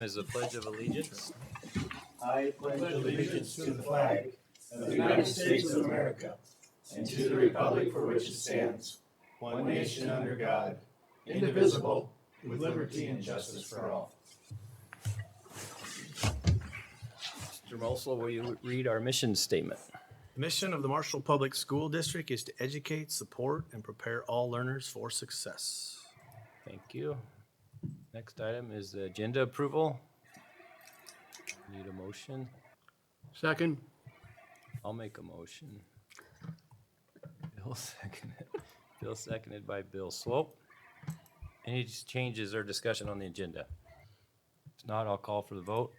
Is the Pledge of Allegiance. I pledge allegiance to the flag of the United States of America and to the republic for which it stands, one nation under God, indivisible, with liberty and justice for all. Mr. Mosley, will you read our mission statement? The mission of the Marshall Public School District is to educate, support, and prepare all learners for success. Thank you. Next item is the agenda approval. Need a motion? Second. I'll make a motion. Bill seconded. Bill seconded by Bill Swope. Any changes or discussion on the agenda? If not, I'll call for the vote.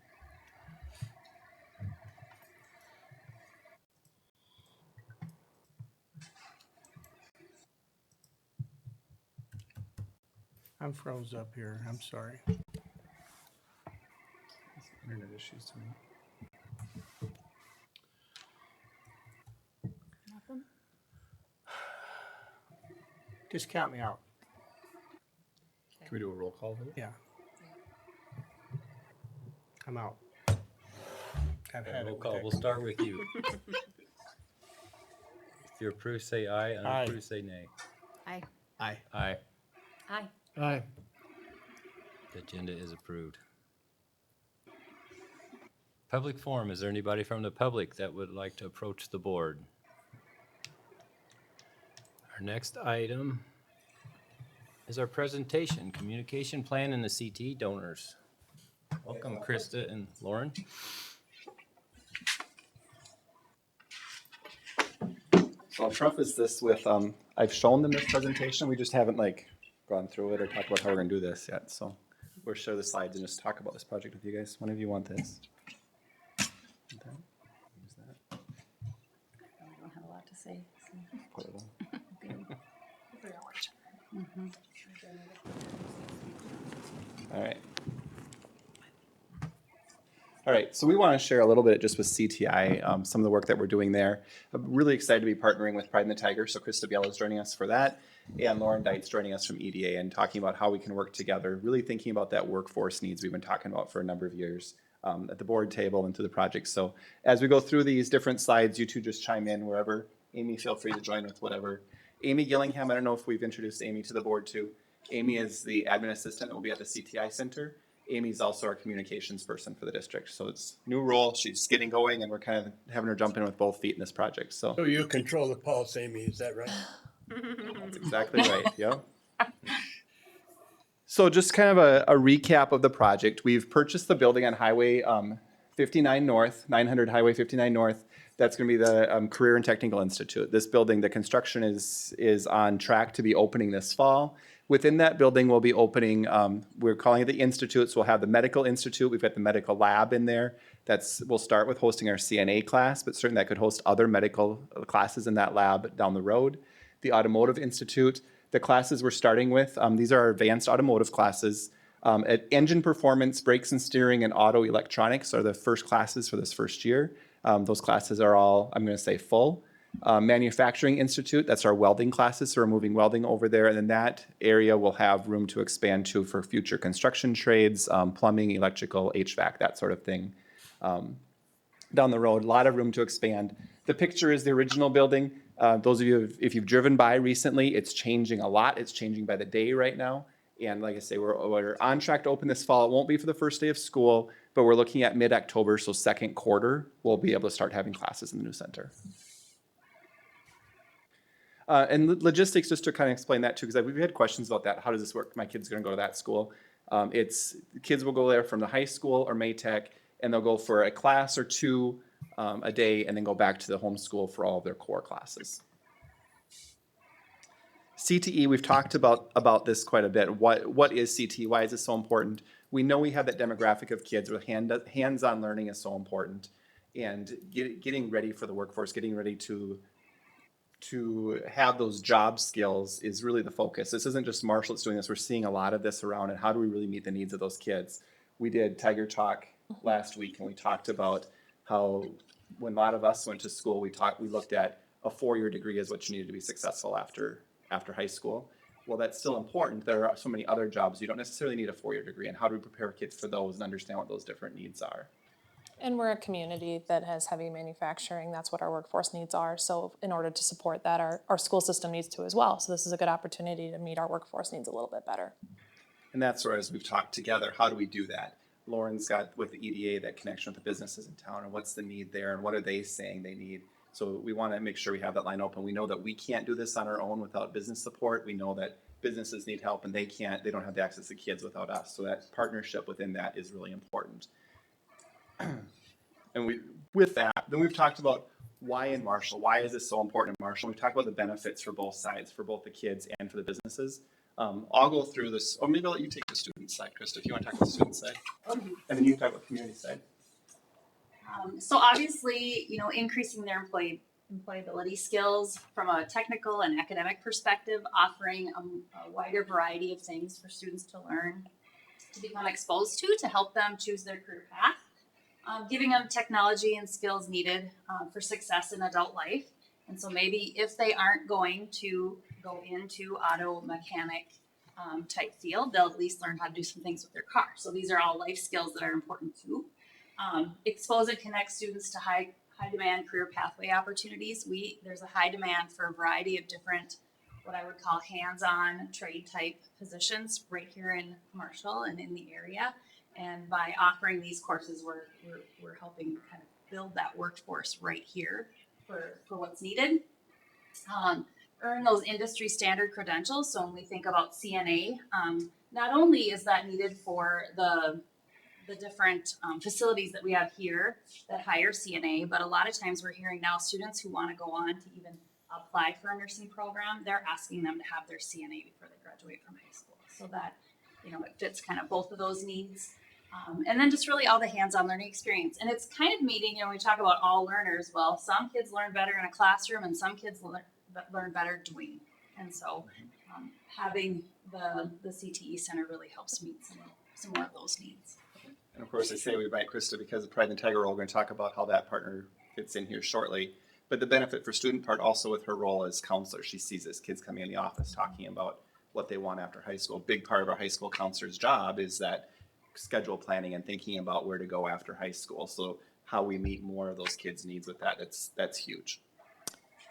I'm froze up here. I'm sorry. Internet issues tonight. Just count me out. Can we do a roll call vote? Yeah. I'm out. I've had Roll it. call. We'll start with you. If you approve, say aye. Aye. Unapprove, say nay. Aye. Aye. Aye. Aye. Aye. The agenda is approved. Public forum. Is there anybody from the public that would like to approach the board? Our next item is our presentation, communication plan and the CTE donors. Welcome, Krista and Lauren. So I'll preface this with, I've shown them this presentation, we just haven't gone through it or talked about how we're gonna do this yet, so we'll share the slides and just talk about this project with you guys. One of you want this? Okay. Use that. I don't have a lot to say. So. Put it on. All right. All right, so we want to share a little bit just with CTI, some of the work that we're doing there. I'm really excited to be partnering with Pride in the Tiger, so Krista Biela is joining us for that, and Lauren Deitz joining us from EDA and talking about how we can work together, really thinking about that workforce needs we've been talking about for a number of years at the board table and through the project. So as we go through these different slides, you two just chime in wherever. Amy, feel free to join with whatever. Amy Gillingham, I don't know if we've introduced Amy to the board too. Amy is the admin assistant that will be at the CTI Center. Amy's also our communications person for the district. So it's new role, she's getting going, and we're kind of having her jump in with both feet in this project. So So you control the pulse, Amy, is that right? that's exactly right, yeah. So just kind of a recap of the project. We've purchased the building on Highway 59 North, 900 Highway 59 North. That's going to be the Career and Technical Institute. This building, the construction is on track to be opening this fall. Within that building, we'll be opening, we're calling it the Institute, so we'll have the Medical Institute. We've got the medical lab in there. We'll start with hosting our CNA class, but certainly that could host other medical classes in that lab down the road. The Automotive Institute, the classes we're starting with, these are our advanced automotive classes. At engine performance, brakes and steering, and auto electronics are the first classes for this first year. Those classes are all, I'm going to say, full. Manufacturing Institute, that's our welding classes, so we're moving welding over there, and then that area will have room to expand to for future construction trades, plumbing, electrical, HVAC, that sort of thing. Down the road, a lot of room to expand. The picture is the original building. Those of you, if you've driven by recently, it's changing a lot. It's changing by the day right now. And like I say, we're on track to open this fall. It won't be for the first day of school, but we're looking at mid-October, so second quarter, we'll be able to start having classes in the new center. And logistics, just to kind of explain that too, because we've had questions about that. How does this work? My kid's going to go to that school. Kids will go there from the high school or Maytech, and they'll go for a class or two a day, and then go back to the home school for all of their core classes. CTE, we've talked about this quite a bit. What is CTE? Why is it so important? We know we have that demographic of kids where hands-on learning is so important, and getting ready for the workforce, getting ready to have those job skills is really the focus. This isn't just Marshall that's doing this. We're seeing a lot of this around, and how do we really meet the needs of those kids? We did Tiger Talk last week, and we talked about how when a lot of us went to school, we looked at a 4-year degree as what you needed to be successful after high school. Well, that's still important. There are so many other jobs. You don't necessarily need a 4-year degree. And how do we prepare kids for those and understand what those different needs are? And we're a community that has heavy manufacturing. That's what our workforce needs are. So in order to support that, our school system needs to as well. So this is a good opportunity to meet our workforce needs a little bit better. And that's where, as we've talked together, how do we do that? Lauren's got with the EDA that connection with the businesses in town, and what's the need there, and what are they saying they need? So we want to make sure we have that line open. We know that we can't do this on our own without business support. We know that businesses need help, and they don't have the access to kids without us. So that partnership within that is really important. And with that, then we've talked about why in Marshall. Why is this so important in Marshall? We've talked about the benefits for both sides, for both the kids and for the businesses. I'll go through this, or maybe I'll let you take the student side, Krista, if you want to talk about the student side. And then you can talk about the community side. So obviously, increasing their employability skills from a technical and academic perspective, offering a wider variety of things for students to learn, to become exposed to help them choose their career path, giving them technology and skills needed for success in adult life. And so maybe if they aren't going to go into auto mechanic type field, they'll at least learn how to do some things with their car. So these are all life skills that are important too. Expose and connect students to high demand career pathway opportunities. There's a high demand for a variety of different, what I would call hands-on trade type positions right here in Marshall and in the area. And by offering these courses, we're helping kind of build that workforce right here for what's needed. Earn those industry standard credentials. So when we think about CNA, not only is that needed for the different facilities that we have here that hire CNA, but a lot of times we're hearing now students who want to go on to even apply for a nursing program, they're asking them to have their CNA before they graduate from high school. So that, it fits kind of both of those needs. And then just really all the hands-on learning experience. And it's kind of meeting, we talk about all learners. Well, some kids learn better in a classroom and some kids learn better doing. And so having the CTE Center really helps meet some more of those needs. And of course, I say we invite Krista because of Pride and Integra, we're going to talk about how that partner fits in here shortly. But the benefit for student part also with her role as counselor, she sees this kids coming in the office talking about what they want after high school. A big part of our high school counselor's job is that schedule planning and thinking about where to go after high school. So how we meet more of those kids' needs with that, that's huge.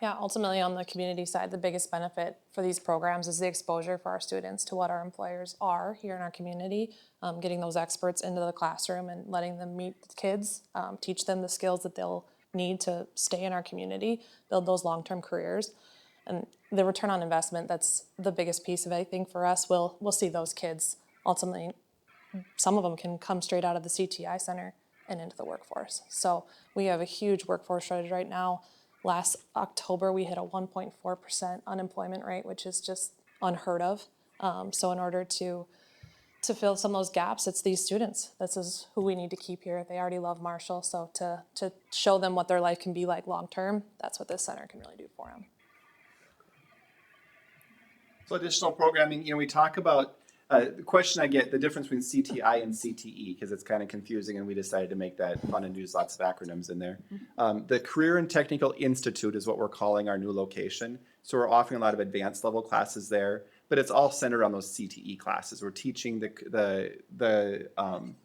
Yeah, ultimately on the community side, the biggest benefit for these programs is the exposure for our students to what our employers are here in our community, getting those experts into the classroom and letting them meet the kids, teach them the skills that they'll need to stay in our community, build those long-term careers. And the return on investment, that's the biggest piece of it, I think, for us. We'll see those kids ultimately, some of them can come straight out of the CTI Center and into the workforce. So we have a huge workforce shortage right now. Last October, we hit a 1.4% unemployment rate, which is just unheard of. So in order to fill some of those gaps, it's these students. This is who we need to keep here. They already love Marshall, so to show them what their life can be like long term, that's what this center can really do for them. So additional programming, we talk about, the question I get, the difference between CTI and CTE, because it's kind of confusing and we decided to make that fun and use lots of acronyms in there. The Career and Technical Institute is what we're calling our new location. So we're offering a lot of advanced level classes there, but it's all centered on those CTE classes. We're teaching the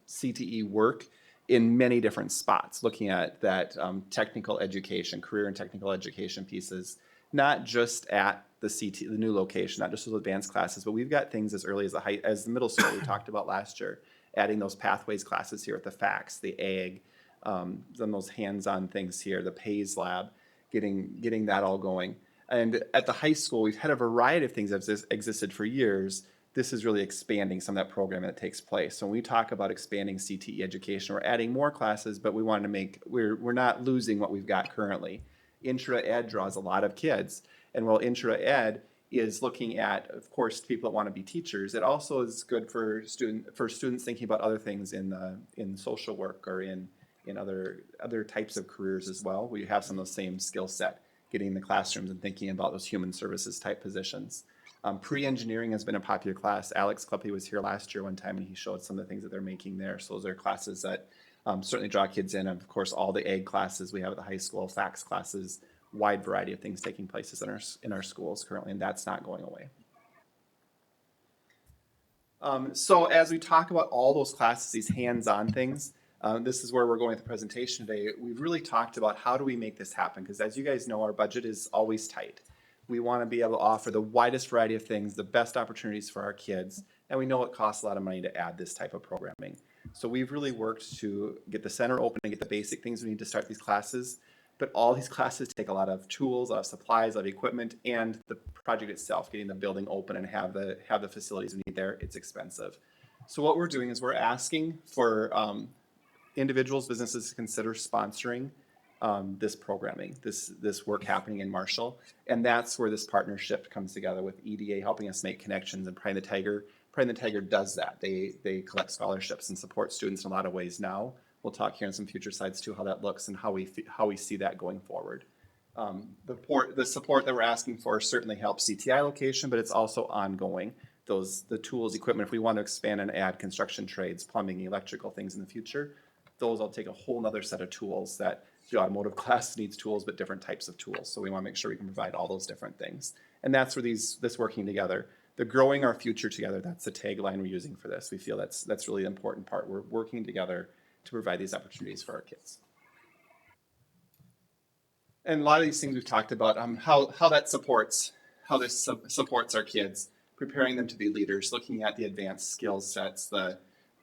CTE work in many different spots, looking at that technical education, career and technical education pieces, not just at the new location, not just those advanced classes, but we've got things as early as the middle school we talked about last year, adding those pathways classes here at the FACS, the AG, then those hands-on things here, the PAYS lab, getting that all going. And at the high school, we've had a variety of things that have existed for years. This is really expanding some of that programming that takes place. So when we talk about expanding CTE education, we're adding more classes, but we wanted to we're not losing what we've got currently. Intra-Ed draws a lot of kids. And while Intra-Ed is looking at, of course, people that want to be teachers, it also is good for students thinking about other things in social work or in other types of careers as well, where you have some of those same skill set, getting in the classrooms and thinking about those human services type positions. Pre-engineering has been a popular class. Alex Kleppe was here last year one time and he showed some of the things that they're making there. So those are classes that certainly draw kids in. And of course, all the AG classes we have at the high school, FACS classes, wide variety of things taking place in our schools currently, and that's not going away. So as we talk about all those classes, these hands-on things, this is where we're going with the presentation today. We've really talked about how do we make this happen? Because as you guys know, our budget is always tight. We want to be able to offer the widest variety of things, the best opportunities for our kids, and we know it costs a lot of money to add this type of programming. So we've really worked to get the center open and get the basic things we need to start these classes. But all these classes take a lot of tools, a lot of supplies, a lot of equipment, and the project itself, getting the building open and have the facilities we need there, it's expensive. So what we're doing is we're asking for individuals, businesses to consider sponsoring this programming, this work happening in Marshall. And that's where this partnership comes together with EDA helping us make connections, and Pride in the Tiger. Pride in the Tiger does that. They collect scholarships and support students in a lot of ways now. We'll talk here in some future slides too, how that looks and how we see that going forward. The support that we're asking for certainly helps CTI location, but it's also ongoing. The tools, equipment, if we want to expand and add construction trades, plumbing, electrical things in the future, those will take a whole nother set of tools that the automotive class needs tools, but different types of tools. So we want to make sure we can provide all those different things. And that's where this working together. The growing our future together, that's the tagline we're using for this. We feel that's really the important part. We're working together to provide these opportunities for our kids. And a lot of these things we've talked about, how this supports our kids, preparing them to be leaders, looking at the advanced skill sets, the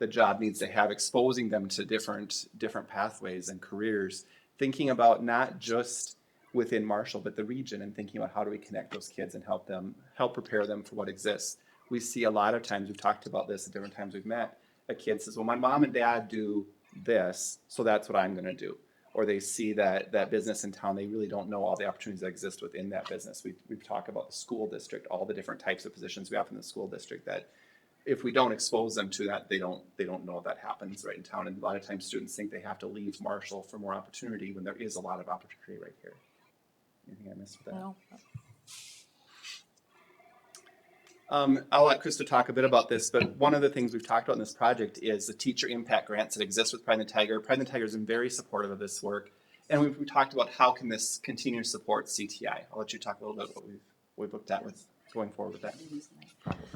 job needs to have, exposing them to different pathways and careers, thinking about not just within Marshall, but the region, and thinking about how do we connect those kids and help prepare them for what exists. We see a lot of times, we've talked about this at different times we've met, a kid says, well, my mom and dad do this, so that's what I'm going to do. Or they see that business in town, they really don't know all the opportunities that exist within that business. We've talked about the school district, all the different types of positions we have in the school district that if we don't expose them to that, they don't know that happens right in town. And a lot of times students think they have to leave Marshall for more opportunity when there is a lot of opportunity right here. Anything I missed with that? No. I'll let Krista talk a bit about this, but one of the things we've talked about in this project is the teacher impact grants that exist with Pride in the Tiger. Pride in the Tiger has been very supportive of this work, and we've talked about how can this continue to support CTI. I'll let you talk a little bit about what we've looked at with going forward with that.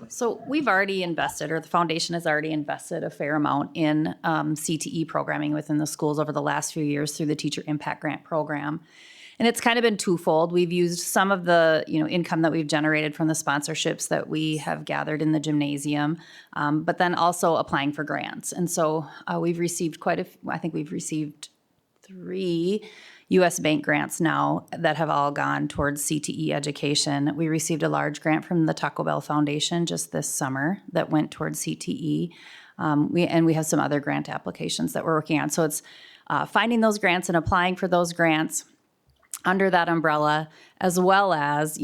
So we've already invested, or the foundation has already invested a fair amount in CTE programming within the schools over the last few years through the Teacher Impact Grant Program. And it's kind of been twofold. We've used some of the income that we've generated from the sponsorships that we have gathered in the gymnasium, but then also applying for grants. And so we've received I think we've received 3 U.S. Bank grants now that have all gone towards CTE education. We received a large grant from the Taco Bell Foundation just this summer that went towards CTE. We have some other grant applications that we're working on. So it's finding those grants and applying for those grants under that umbrella, as well as,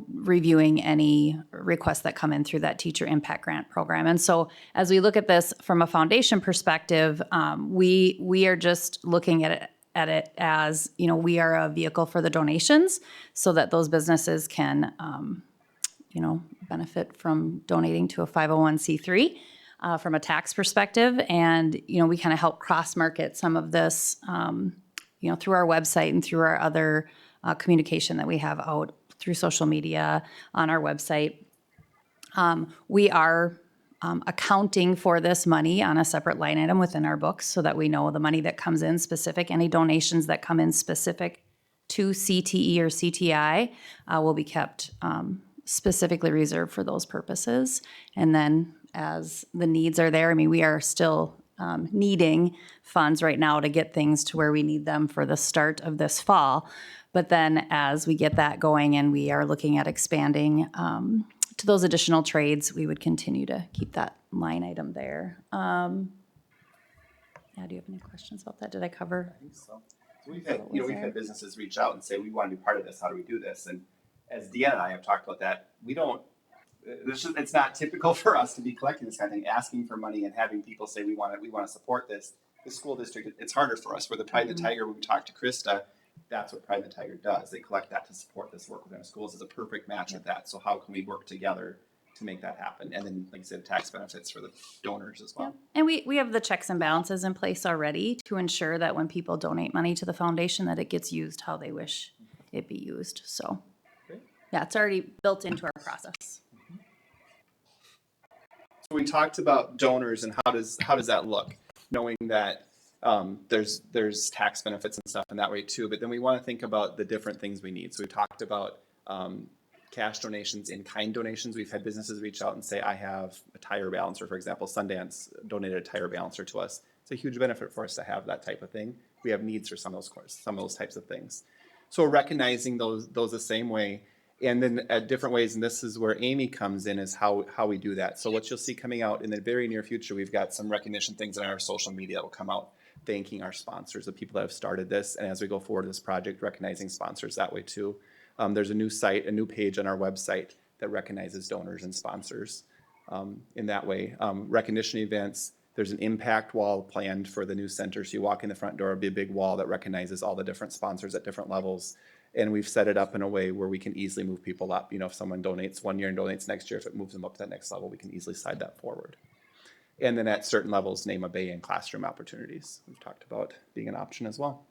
reviewing any requests that come in through that Teacher Impact Grant Program. And so as we look at this from a foundation perspective, we are just looking at it as, we are a vehicle for the donations so that those businesses can, benefit from donating to a 501c3 from a tax perspective. And, we kind of help cross-market some of this, through our website and through our other communication that we have out through social media on our website. We are accounting for this money on a separate line item within our books so that we know the money that comes in specific, any donations that come in specific to CTE or CTI will be kept specifically reserved for those purposes. And then as the needs are there, we are still needing funds right now to get things to where we need them for the start of this fall. But then as we get that going and we are looking at expanding to those additional trades, we would continue to keep that line item there. Do you have any questions about that? Did I cover? I think so. We've had businesses reach out and say, we want to be part of this. How do we do this? And as Deanna and I have talked about that, it's not typical for us to be collecting this kind of thing, asking for money and having people say we want to support this. The school district, it's harder for us. Where the Pride in the Tiger, when we talk to Krista, that's what Pride in the Tiger does. They collect that to support this work within our schools. It's a perfect match with that. So how can we work together to make that happen? And then, like I said, tax benefits for the donors as well. Yeah. And we have the checks and balances in place already to ensure that when people donate money to the foundation, that it gets used how they wish it be used. So, yeah, it's already built into our process. we talked about donors and how does that look, knowing that there's tax benefits and stuff in that way too. But then we want to think about the different things we need. So we talked about cash donations, in-kind donations. We've had businesses reach out and say, I have a tire balancer, for example. Sundance donated a tire balancer to us. It's a huge benefit for us to have that type of thing. We have needs for some of those types of things. So recognizing those the same way, and then at different ways, and this is where Amy comes in, is how we do that. So what you'll see coming out in the very near future, we've got some recognition things in our social media that will come out, thanking our sponsors, the people that have started this, and as we go forward to this project, recognizing sponsors that way too. There's a new site, a new page on our website that recognizes donors and sponsors in that way. Recognition events, there's an impact wall planned for the new center. So you walk in the front door, it'll be a big wall that recognizes all the different sponsors at different levels. And we've set it up in a way where we can easily move people up. You know, if someone donates one year and donates next year, if it moves them up to that next level, we can easily slide that forward. And then at certain levels, name a bay and classroom opportunities. We've talked about being an option as well.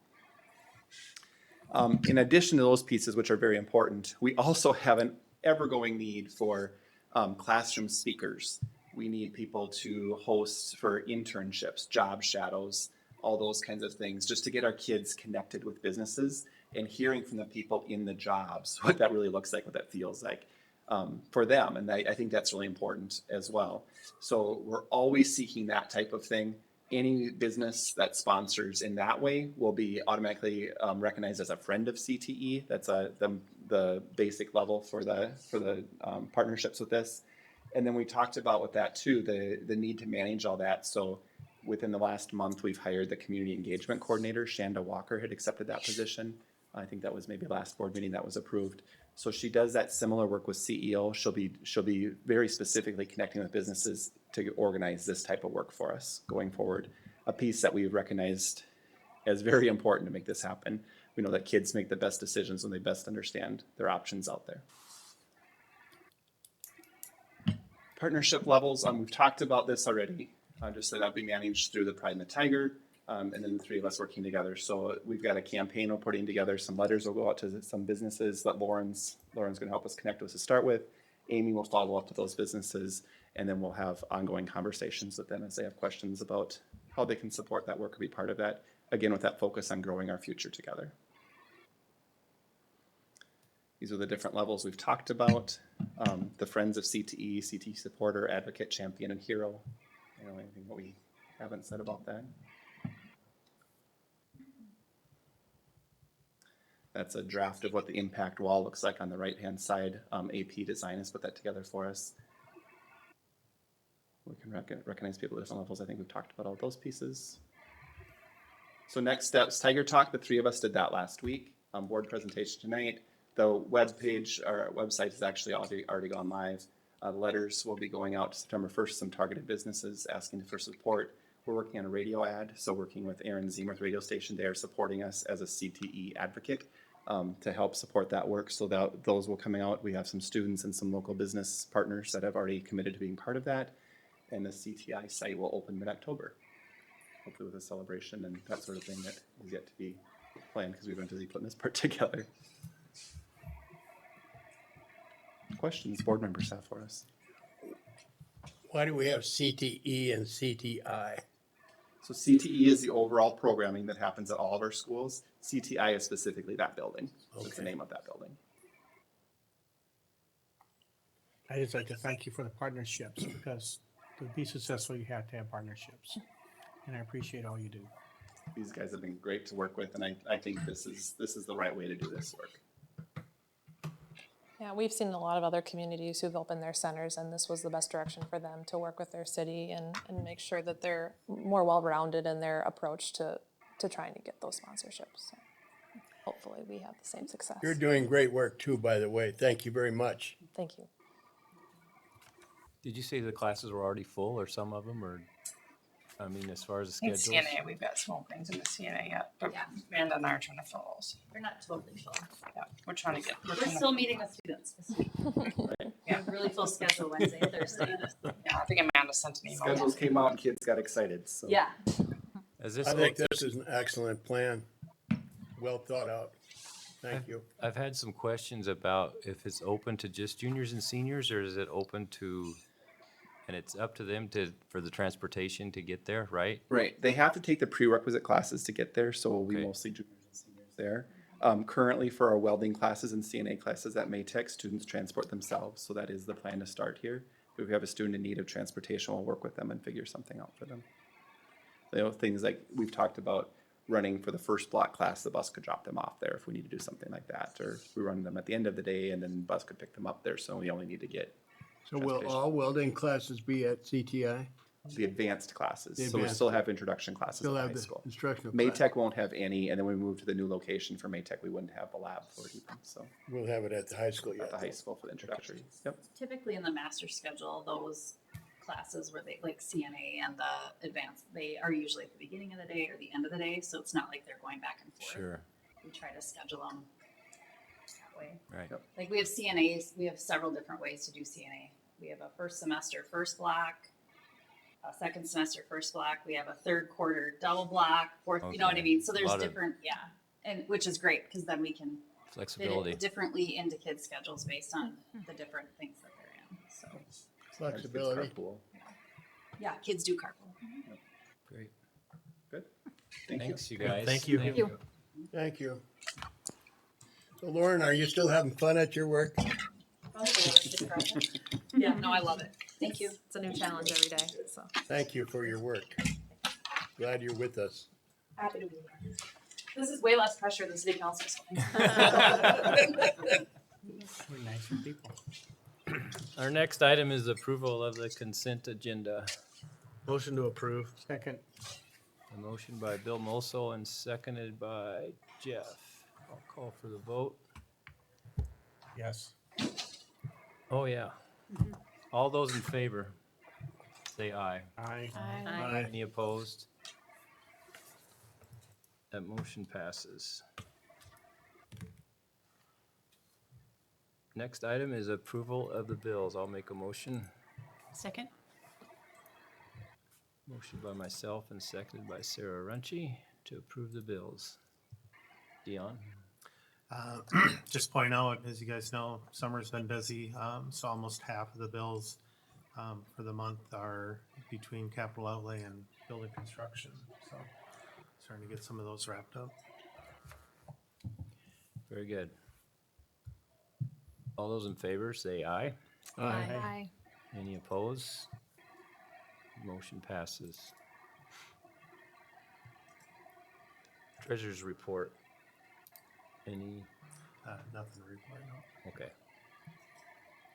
In addition to those pieces, which are very important, we also have an ever-going need for classroom speakers. We need people to host for internships, job shadows, all those kinds of things, just to get our kids connected with businesses and hearing from the people in the jobs what that really looks like, what that feels like for them. And I think that's really important as well. So we're always seeking that type of thing. Any business that sponsors in that way will be automatically recognized as a friend of CTE. That's the basic level for the partnerships with this. And then we talked about with that too, the need to manage all that. So within the last month, we've hired the community engagement coordinator. Shanda Walker had accepted that position. I think that was maybe last board meeting that was approved. So she does that similar work with CEO. She'll be very specifically connecting with businesses to organize this type of work for us going forward. A piece that we've recognized as very important to make this happen. We know that kids make the best decisions when they best understand their options out there. Partnership levels, we've talked about this already. Just that that'll be managed through the Pride and the Tiger, and then the three of us working together. So we've got a campaign we're putting together. Some letters will go out to some businesses that Lauren's going to help us connect with to start with. Amy will follow up with those businesses, and then we'll have ongoing conversations with them as they have questions about how they can support that work or be part of that. Again, with that focus on growing our future together. These are the different levels we've talked about. The Friends of CTE, CTE supporter, advocate, champion, and hero. You know, anything that we haven't said about that? That's a draft of what the impact wall looks like on the right-hand side. AP Design has put that together for us. We can recognize people at different levels. I think we've talked about all those pieces. So next steps, Tiger Talk, the three of us did that last week. Board presentation tonight. The web page, our website is actually already gone live. Letters will be going out September 1st, some targeted businesses asking for support. We're working on a radio ad, so working with Aaron Ziemert radio station. They are supporting us as a CTE advocate to help support that work. So that those will come out. We have some students and some local business partners that have already committed to being part of that. And the CTI site will open mid-October, hopefully with a celebration and that sort of thing that is yet to be planned because we've been busy putting this part together. Questions board members have for us? Why do we have CTE and CTI? So CTE is the overall programming that happens at all of our schools. CTI is specifically that building. Okay. That's the name of that building. I just like to thank you for the partnerships because to be successful, you have to have partnerships. And I appreciate all you do. These guys have been great to work with, and I think this is the right way to do this work. Yeah, we've seen a lot of other communities who've opened their centers, and this was the best direction for them to work with their city and make sure that they're more well-rounded in their approach to trying to get those sponsorships. So hopefully we have the same success. You're doing great work too, by the way. Thank you very much. Thank you. Did you say the classes were already full or some of them, or, I mean, as far as the In schedules? CNA, we've got some openings in the CNA yet, but Amanda and I are trying to fill those. We're not totally full. Yeah, we're trying to get. We're still meeting with students this week. We have a really full schedule Wednesday and Thursday. Yeah, I think Amanda sent an email. Schedules came out and kids got excited. So. Yeah. Is this I think this is an excellent plan. Well thought out. Thank you. I've had some questions about if it's open to just juniors and seniors, or is it open to and it's up to them for the transportation to get there, right? Right. They have to take the prerequisite classes to get there, so we Okay. mostly juniors and seniors there. Currently, for our welding classes and CNA classes at Maytech, students transport themselves, so that is the plan to start here. If we have a student in need of transportation, we'll work with them and figure something out for them. Things like we've talked about running for the first block class, the bus could drop them off there if we need to do something like that, or we run them at the end of the day and then the bus could pick them up there, so we only need to get So will all welding classes be at CTI? the advanced classes. The So we advanced. still have introduction classes Still at have high the school. instructional class. Maytech won't have any, and then when we move to the new location for Maytech, we wouldn't have the lab for it even, so We'll have it at the high school at yet. the high school for the introductory. Yep. Typically in the master schedule, those classes where they, like CNA and the advanced, they are usually at the beginning of the day or the end of the day, so it's not like they're going back and forth. Sure, We try to schedule them that way. right. Yep. Like we have CNAs, we have several different ways to do CNA. We have a first semester first block, a second semester first block. We have a third quarter double block, fourth, you know what I Okay. mean? So there's Lot of- different, yeah. And which is great because then we can fit Flexibility. it differently into kids' schedules based on the different things that they're in. So Flexibility. Carpool. yeah, kids do carpool. Great. Good. Thank you. Thanks, you guys. Thank you. Thank you. Thank you. So Lauren, are you still having fun at your work? Yeah, no, I love it. Thank you. It's a new challenge every day, so. Thank you for your work. Glad you're with us. Happy to be here. This is way less pressure than city council. We're nicer people. Our next item is approval of the consent agenda. Motion to approve. Second, A motion by Bill Moso and seconded by Jeff. I'll call for the vote. yes. Oh, yeah. All those in favor, say aye. Aye. Aye. Any opposed? That motion passes. Next item is approval of the bills. I'll make a motion. Second? Motion by myself and seconded by Sarah Runcie to approve the bills. Dion? Just point out, as you guys know, summer's been busy, so almost half of the bills for the month are between capital outlay and building construction. So starting to get some of those wrapped up. Very good. All those in favor, say aye. Aye. Any opposed? Motion passes. Treasurer's report. Any? Nothing to report, no. Okay.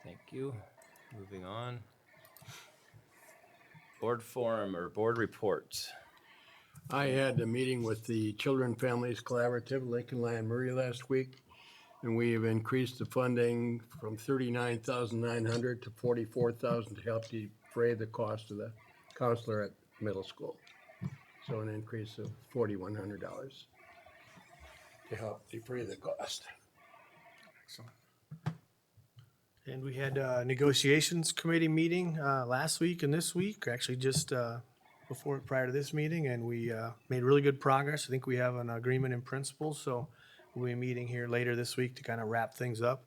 Thank you. Moving on. Board forum or board reports. I had a meeting with the Children Families Collaborative, Lincoln Land Murray last week, and we have increased the funding from $39,900 to $44,000 to help defray the cost of the counselor at middle school. So an increase of $4,100 to help defray the cost. And we had a negotiations committee meeting last week and this week, actually just prior to this meeting, and we made really good progress. I think we have an agreement in principle, so we'll be meeting here later this week to kind of wrap things up.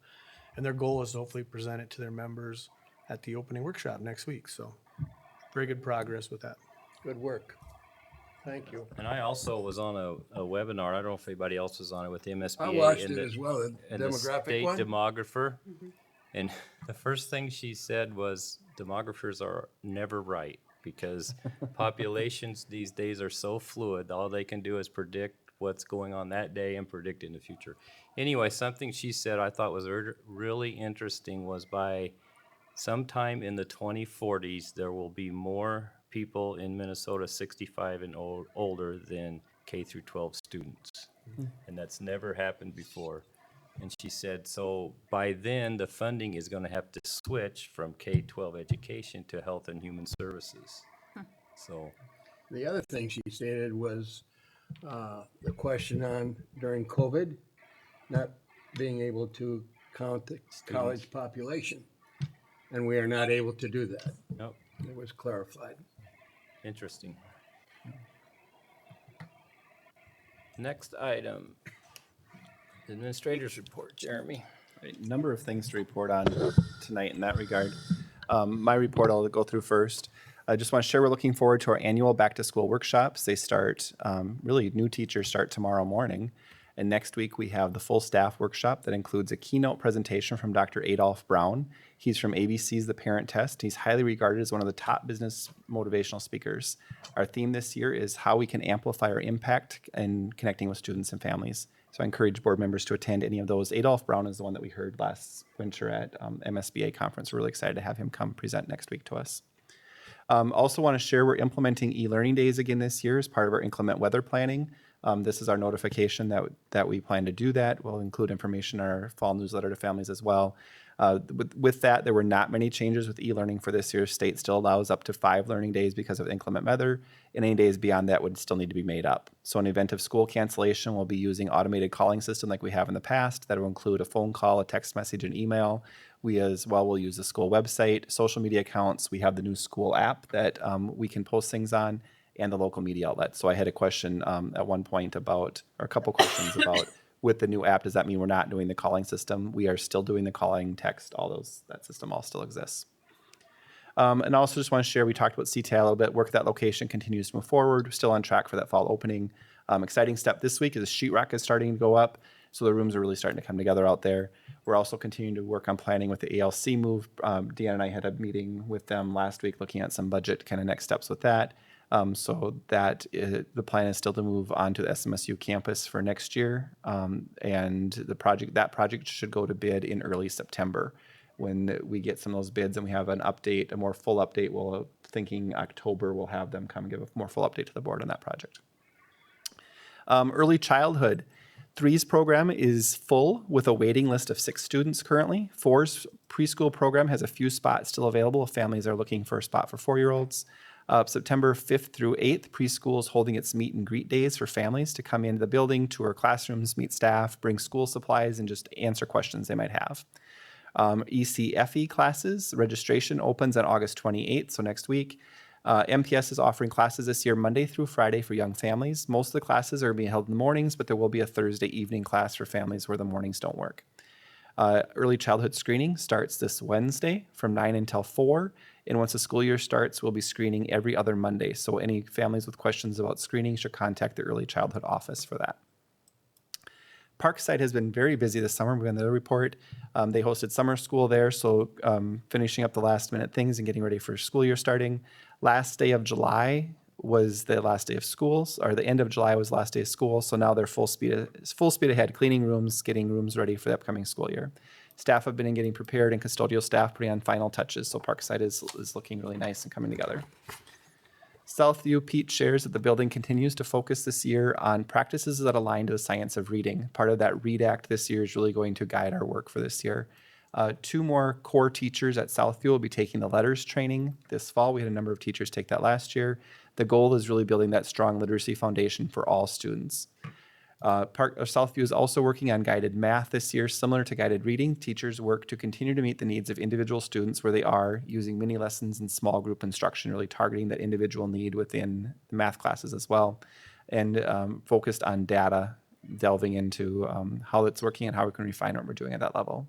And their goal is to hopefully present it to their members at the opening workshop next week, so very good progress with that. Good work. Thank you. And I also was on a webinar. I don't know if anybody else was on it with the MSBA. I watched and it the- as well, the and the demographic state one. demographer. And the first thing she said was demographers are never right because populations these days are so fluid. All they can do is predict what's going on that day and predict in the future. Anyway, something she said I thought was really interesting was by sometime in the 2040s, there will be more people in Minnesota 65 and older than K through 12 students. And that's never happened before. And she said, so by then, the funding is going to have to switch from K-12 education to health and human services. So, The other thing she stated was the question on during COVID, not being able to count the college population. And we are not able to do that. nope, It was clarified. interesting. Next item, administrator's report, Jeremy. Right, number of things to report on tonight in that regard. My report I'll go through first. I just want to share we're looking forward to our annual back to school workshops. They start, really new teachers start tomorrow morning. And next week we have the full staff workshop that includes a keynote presentation from Dr. Adolph Brown. He's from ABC's The Parent Test. He's highly regarded as one of the top business motivational speakers. Our theme this year is how we can amplify our impact in connecting with students and families. So I encourage board members to attend any of those. Adolph Brown is the one that we heard last winter at MSBA conference. We're really excited to have him come present next week to us. Also want to share we're implementing e-learning days again this year as part of our inclement weather planning. This is our notification that we plan to do that. We'll include information in our fall newsletter to families as well. With that, there were not many changes with e-learning for this year. State still allows up to 5 learning days because of inclement weather, and any days beyond that would still need to be made up. So in event of school cancellation, we'll be using automated calling system like we have in the past. That will include a phone call, a text message, and email. We as well will use the school website, social media accounts. We have the new school app that we can post things on, and the local media outlet. So I had a question at one point about, or a couple questions about, with the new app, does that mean we're not doing the calling system? We are still doing the calling, text, all those, that system all still exists. And also just want to share, we talked about CTI a little bit, work at that location continues to move forward. We're still on track for that fall opening. Exciting step this week is sheetrock is starting to go up. So the rooms are really starting to come together out there. We're also continuing to work on planning with the ALC move. Deanna and I had a meeting with them last week looking at some budget kind of next steps with that. So that the plan is still to move on to the SMSU campus for next year. And that project should go to bid in early September. When we get some of those bids and we have an update, a more full update, we'll thinking October, we'll have them come give a more full update to the board on that project. Early childhood. 3's program is full with a waiting list of 6 students currently. 4's preschool program has a few spots still available if families are looking for a spot for 4-year-olds. September 5th through 8th, preschool is holding its meet and greet days for families to come into the building, tour classrooms, meet staff, bring school supplies, and just answer questions they might have. ECFE classes, registration opens on August 28th, so next week. MPS is offering classes this year Monday through Friday for young families. Most of the classes are being held in the mornings, but there will be a Thursday evening class for families where the mornings don't work. Early childhood screening starts this Wednesday from 9 until 4. And once the school year starts, we'll be screening every other Monday. So any families with questions about screening should contact the early childhood office for that. Parkside has been very busy this summer. We've been the report. They hosted summer school there, so finishing up the last minute things and getting ready for school year starting. Last day of July was the last day of schools, or the end of July was the last day of school. So now they're full speed ahead, cleaning rooms, getting rooms ready for the upcoming school year. Staff have been getting prepared and custodial staff putting on final touches. So Parkside is looking really nice and coming together. Southview Pete shares that the building continues to focus this year on practices that align to the science of reading. Part of that READ Act this year is really going to guide our work for this year. 2 more core teachers at Southview will be taking the letters training this fall. We had a number of teachers take that last year. The goal is really building that strong literacy foundation for all students. Southview is also working on guided math this year. Similar to guided reading, teachers work to continue to meet the needs of individual students where they are, using mini lessons and small group instruction, really targeting that individual need within the math classes as well, and focused on data, delving into how it's working and how we can refine what we're doing at that level.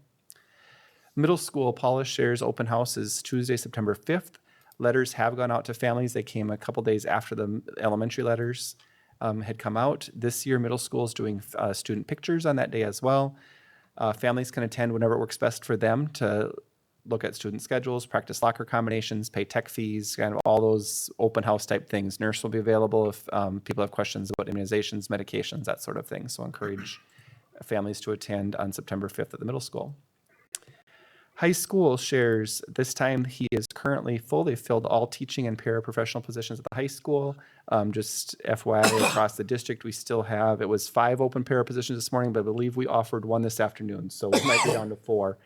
Middle school, Paula shares open house is Tuesday, September 5th. Letters have gone out to families. They came a couple days after the elementary letters had come out. This year, middle school is doing student pictures on that day as well. Families can attend whenever it works best for them to look at student schedules, practice locker combinations, pay tech fees, kind of all those open house type things. Nurse will be available if people have questions about immunizations, medications, that sort of thing. So encourage families to attend on September 5th at the middle school. High school shares this time he is currently full. They've filled all teaching and paraprofessional positions at the high school. Just FYI, across the district, we still have, it was 5 open para positions this morning, but I believe we offered 1 this afternoon. So we might be down to 4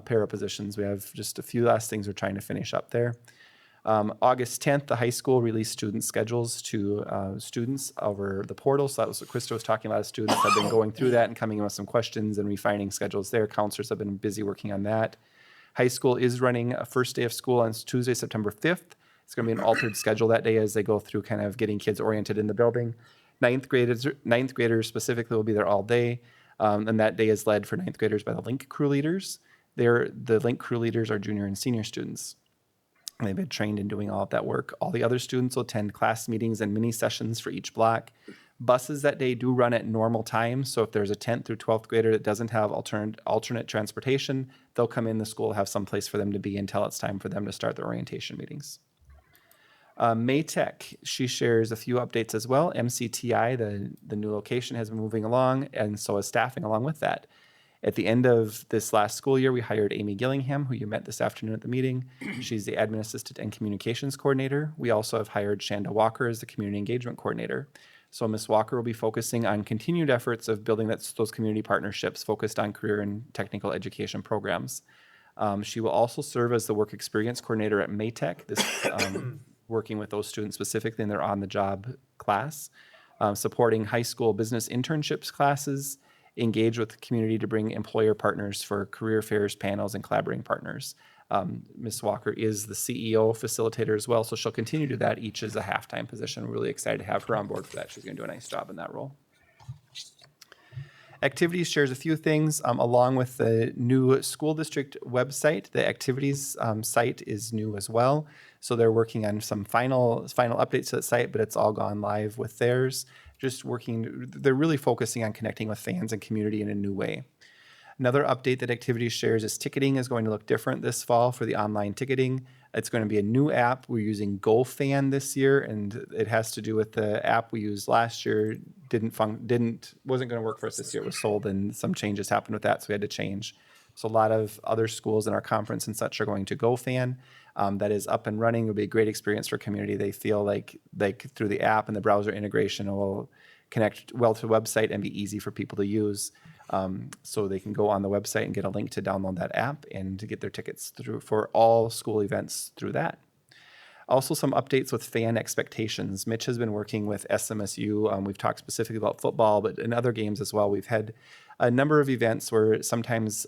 para positions. We have just a few last things we're trying to finish up there. August 10th, the high school released student schedules to students over the portal. So that was what Krista was talking about. Students have been going through that and coming in with some questions and refining schedules there. Counselors have been busy working on that. High school is running a first day of school on Tuesday, September 5th. It's going to be an altered schedule that day as they go through kind of getting kids oriented in the building. Ninth graders specifically will be there all day. And that day is led for ninth graders by the LINK crew leaders. The LINK crew leaders are junior and senior students. They've been trained in doing all of that work. All the other students will attend class meetings and mini sessions for each block. Buses that day do run at normal times. So if there's a 10th through 12th grader that doesn't have alternate transportation, they'll come in the school, have some place for them to be until it's time for them to start their orientation meetings. Maytech, she shares a few updates as well. MCTI, the new location, has been moving along, and so is staffing along with that. At the end of this last school year, we hired Amy Gillingham, who you met this afternoon at the meeting. She's the admin assistant and communications coordinator. We also have hired Shanda Walker as the community engagement coordinator. So Ms. Walker will be focusing on continued efforts of building those community partnerships focused on career and technical education programs. She will also serve as the work experience coordinator at Maytech, working with those students specifically in their on-the-job class, supporting high school business internships classes, engage with the community to bring employer partners for career fairs, panels, and collaborating partners. Ms. Walker is the CEO facilitator as well, so she'll continue to do that. Each is a half-time position. We're really excited to have her on board for that. She's going to do a nice job in that role. Activities shares a few things along with the new school district website. The activities site is new as well. So they're working on some final updates to the site, but it's all gone live with theirs. They're really focusing on connecting with fans and community in a new way. Another update that Activities shares is ticketing is going to look different this fall for the online ticketing. It's going to be a new app. We're using GoFan this year, and it has to do with the app we used last year. Wasn't going to work for us this year. It was sold, and some changes happened with that, so we had to change. So a lot of other schools in our conference and such are going to GoFan. That is up and running. It'll be a great experience for community. They feel like through the app and the browser integration, it will connect well to the website and be easy for people to use. So they can go on the website and get a link to download that app and to get their tickets through for all school events through that. Also, some updates with fan expectations. Mitch has been working with SMSU. We've talked specifically about football, but in other games as well. We've had a number of events where sometimes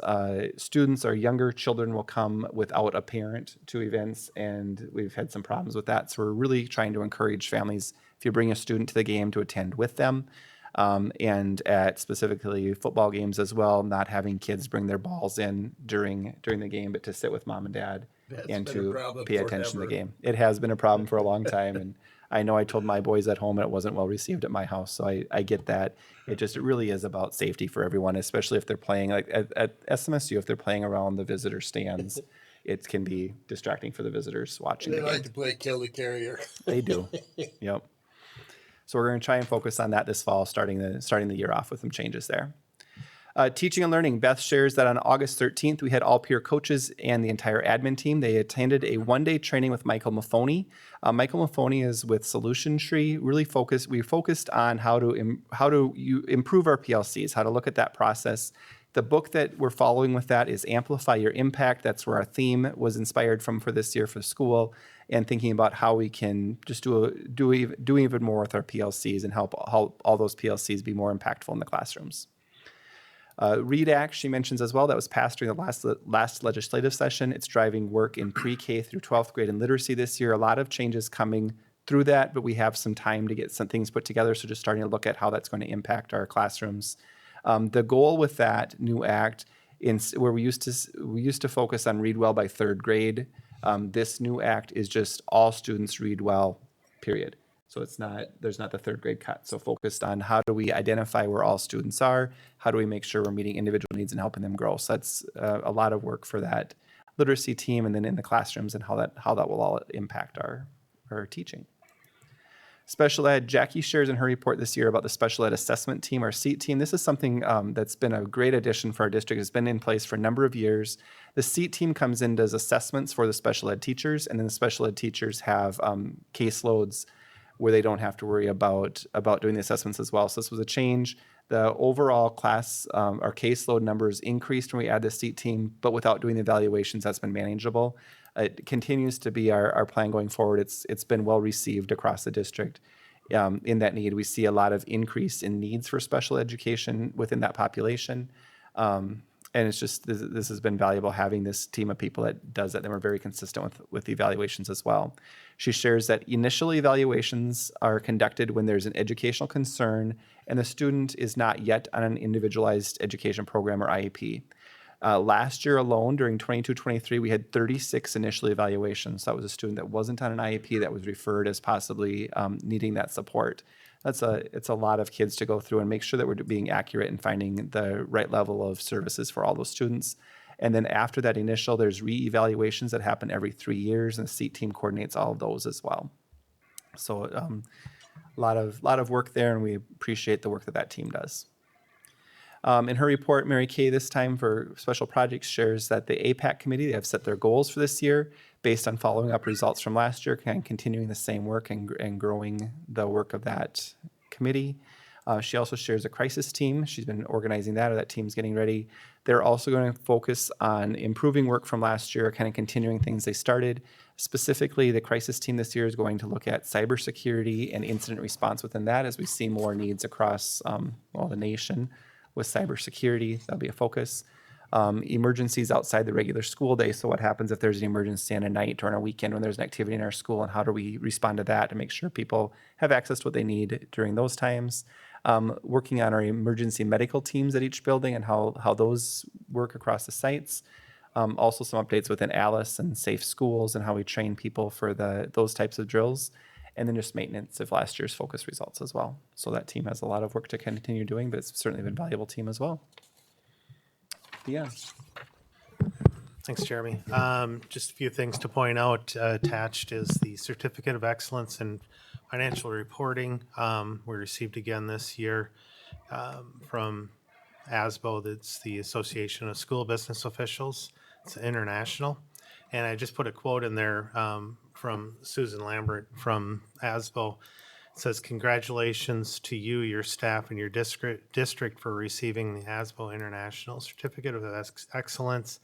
students or younger children will come without a parent to events, and we've had some problems with that. So we're really trying to encourage families, if you bring a student to the game, to attend with them. And at specifically football games as well, not having kids bring their balls in during the game, but to sit with mom and dad and to pay attention to the game. It has been a problem for a long time, and I know I told my boys at home and it wasn't well received at my house, so I get that. It really is about safety for everyone, especially if they're playing like at SMSU, if they're playing around the visitor stands. It can be distracting for the visitors watching the game. They like to play kill the carrier. They do. Yep. So we're going to try and focus on that this fall, starting the year off with some changes there. Teaching and learning. Beth shares that on August 13th, we had all peer coaches and the entire admin team. They attended a one-day training with Michael Maffoni. Michael Maffoni is with Solution Tree. We focused on how to improve our PLCs, how to look at that process. The book that we're following with that is Amplify Your Impact. That's where our theme was inspired from for this year for school, and thinking about how we can just do even more with our PLCs and help all those PLCs be more impactful in the classrooms. READ Act, she mentions as well, that was passed during the last legislative session. It's driving work in pre-K through 12th grade and literacy this year. A lot of changes coming through that, but we have some time to get some things put together, so just starting to look at how that's going to impact our classrooms. The goal with that new act, where we used to focus on read well by third grade, this new act is just all students read well, period. So there's not the third grade cut. So focused on how do we identify where all students are, how do we make sure we're meeting individual needs and helping them grow. So that's a lot of work for that literacy team, and then in the classrooms and how that will all impact our teaching. Special ed, Jackie shares in her report this year about the special ed assessment team, our SEAT team. This is something that's been a great addition for our district. It's been in place for a number of years. The SEAT team comes in, does assessments for the special ed teachers, and then the special ed teachers have caseloads where they don't have to worry about doing the assessments as well. So this was a change. The overall class, our caseload numbers increased when we add the SEAT team, but without doing the evaluations, that's been manageable. It continues to be our plan going forward. It's been well received across the district. In that need, we see a lot of increase in needs for special education within that population. And it's just, this has been valuable having this team of people that does that. And we're very consistent with the evaluations as well. She shares that initial evaluations are conducted when there's an educational concern and the student is not yet on an individualized education program or IEP. Last year alone, during 22-23, we had 36 initial evaluations. That was a student that wasn't on an IEP that was referred as possibly needing that support. It's a lot of kids to go through and make sure that we're being accurate and finding the right level of services for all those students. And then after that initial, there's re-evaluations that happen every 3 years, and the SEAT team coordinates all of those as well. So a lot of work there, and we appreciate the work that team does. In her report, Mary Kay this time for special projects shares that the APAC committee have set their goals for this year based on following up results from last year and continuing the same work and growing the work of that committee. She also shares a crisis team. She's been organizing that, or that team's getting ready. They're also going to focus on improving work from last year, kind of continuing things they started. Specifically, the crisis team this year is going to look at cybersecurity and incident response within that as we see more needs across the nation with cybersecurity. That'll be a focus. Emergencies outside the regular school day. So what happens if there's an emergency on a night or on a weekend when there's an activity in our school, and how do we respond to that to make sure people have access to what they need during those times? Working on our emergency medical teams at each building and how those work across the sites. Also some updates within Alice and Safe Schools and how we train people for those types of drills. And then just maintenance of last year's focus results as well. So that team has a lot of work to continue doing, but it's certainly been a valuable team as well. Yeah. Thanks, Jeremy. Just a few things to point out. Attached is the Certificate of Excellence in Financial Reporting. We received again this year from ASBO. That's the Association of School Business Officials. It's international. And I just put a quote in there from Susan Lambert from ASBO. It says, "Congratulations to you, your staff, and your district for receiving the ASBO International Certificate of Excellence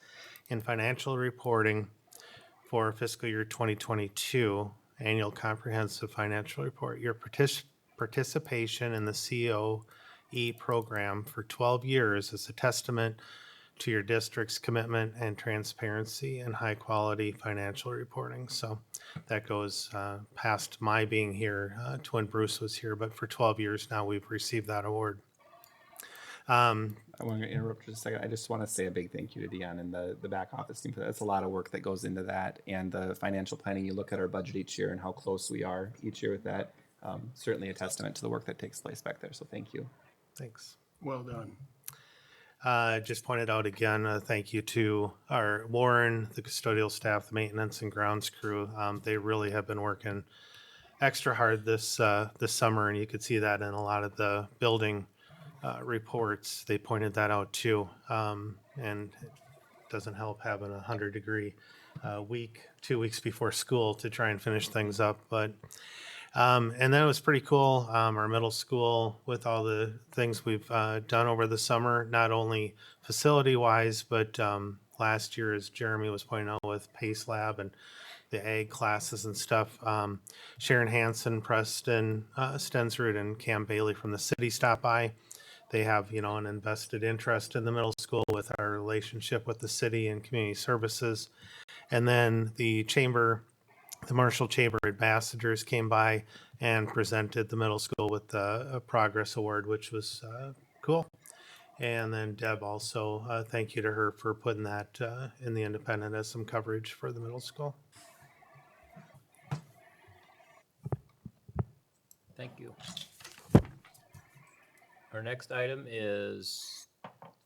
in Financial Reporting for fiscal year 2022 Annual Comprehensive Financial Report. Your participation in the COE program for 12 years is a testament to your district's commitment and transparency and high-quality financial reporting." So that goes past my being here to when Bruce was here, but for 12 years now, we've received that award. I want to interrupt just a second. I just want to say a big thank you to Dion and the back office team. That's a lot of work that goes into that, and the financial planning. You look at our budget each year and how close we are each year with that. Certainly a testament to the work that takes place back there. So thank you. Thanks. Well done. Just pointed out again, thank you to our Warren, the custodial staff, the maintenance and grounds crew. They really have been working extra hard this summer, and you could see that in a lot of the building reports. They pointed that out too, and it doesn't help having a 100-degree week, 2 weeks before school to try and finish things up, but. And then it was pretty cool, our middle school, with all the things we've done over the summer, not only facility-wise, but last year, as Jeremy was pointing out, with Pace Lab and the ag classes and stuff. Sharon Hansen, Preston Stensrud, and Cam Bailey from the city stopped by. They have, an invested interest in the middle school with our relationship with the city and community services. And then the Marshall Chamber ambassadors came by and presented the middle school with a progress award, which was cool. And then Deb also, thank you to her for putting that in the Independent as some coverage for the middle school. Thank you. Our next item is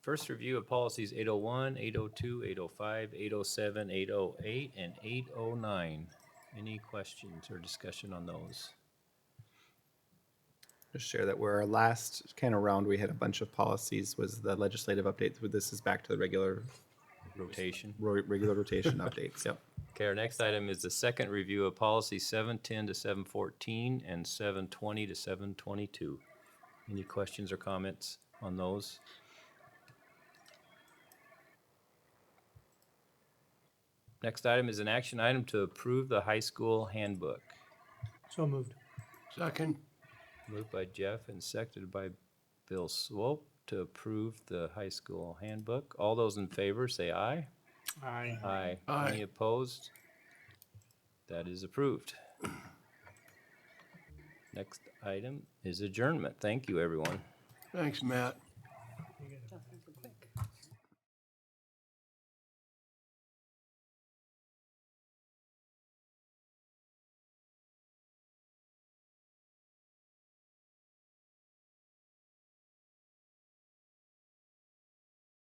first review of policies 801, 802, 805, 807, 808, and 809. Any questions or discussion on those? Just share that where our last kind of round we had a bunch of policies was the legislative updates. This is back to the regular Rotation. rotation updates. Yep. Okay, our next item is the second review of policy 710 to 714 and 720 to 722. Any questions or comments on those? Next item is an action item to approve the high school handbook. So moved. Second. Moved by Jeff and seconded by Bill Swope to approve the high school handbook. All those in favor say aye. Aye. Aye. Aye. Any opposed? That is approved. Next item is adjournment. Thank you, everyone. Thanks, Matt.